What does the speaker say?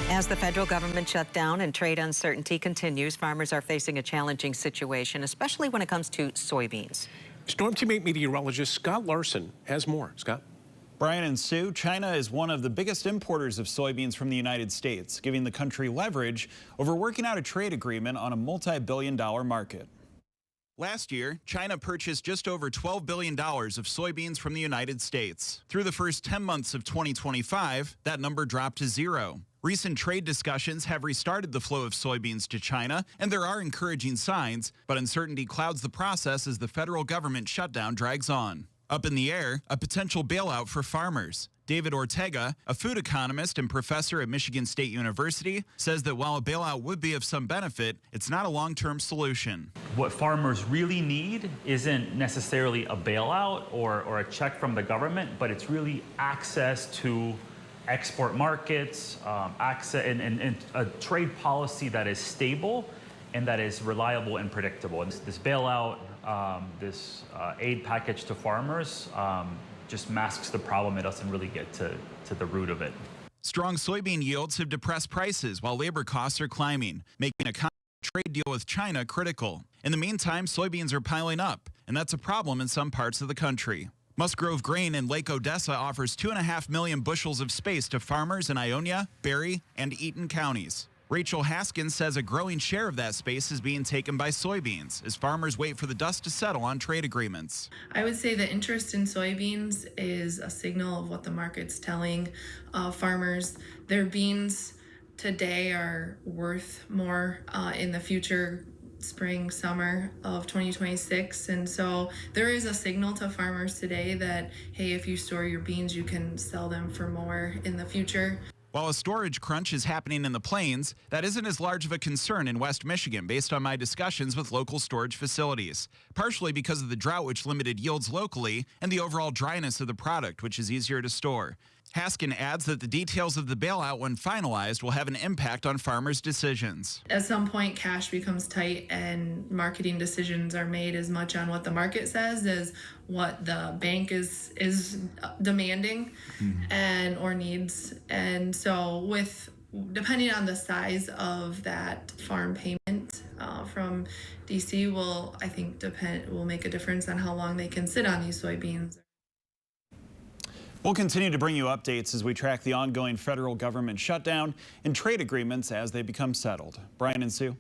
As the federal government shutdown and trade uncertainty continues, farmers are facing a challenging situation, especially when it comes to soybeans. Storm Team 8 meteorologist Scott Larson has more. Scott? Brian and Sue, China is one of the biggest importers of soybeans from the United States, giving the country leverage over working out a trade agreement on a multi-billion-dollar market. Last year, China purchased just over $12 billion of soybeans from the United States. Through the first 10 months of 2025, that number dropped to zero. Recent trade discussions have restarted the flow of soybeans to China, and there are encouraging signs, but uncertainty clouds the process as the federal government shutdown drags on. Up in the air, a potential bailout for farmers. David Ortega, a food economist and professor at Michigan State University, says that while a bailout would be of some benefit, it's not a long-term solution. What farmers really need isn't necessarily a bailout or a check from the government, but it's really access to export markets, access and a trade policy that is stable and that is reliable and predictable. And this bailout, this aid package to farmers just masks the problem. It doesn't really get to the root of it. Strong soybean yields have depressed prices while labor costs are climbing, making a trade deal with China critical. In the meantime, soybeans are piling up, and that's a problem in some parts of the country. Musgrove Grain in Lake Odessa offers 2.5 million bushels of space to farmers in Ionia, Berry, and Eaton counties. Rachel Haskins says a growing share of that space is being taken by soybeans as farmers wait for the dust to settle on trade agreements. I would say the interest in soybeans is a signal of what the market's telling farmers. Their beans today are worth more in the future spring, summer of 2026. And so there is a signal to farmers today that, hey, if you store your beans, you can sell them for more in the future. While a storage crunch is happening in the plains, that isn't as large of a concern in West Michigan based on my discussions with local storage facilities, partially because of the drought which limited yields locally and the overall dryness of the product, which is easier to store. Haskin adds that the details of the bailout, when finalized, will have an impact on farmers' decisions. At some point, cash becomes tight and marketing decisions are made as much on what the market says as what the bank is demanding and or needs. And so depending on the size of that farm payment from DC will make a difference on how long they can sit on these soybeans. We'll continue to bring you updates as we track the ongoing federal government shutdown and trade agreements as they become settled. Brian and Sue.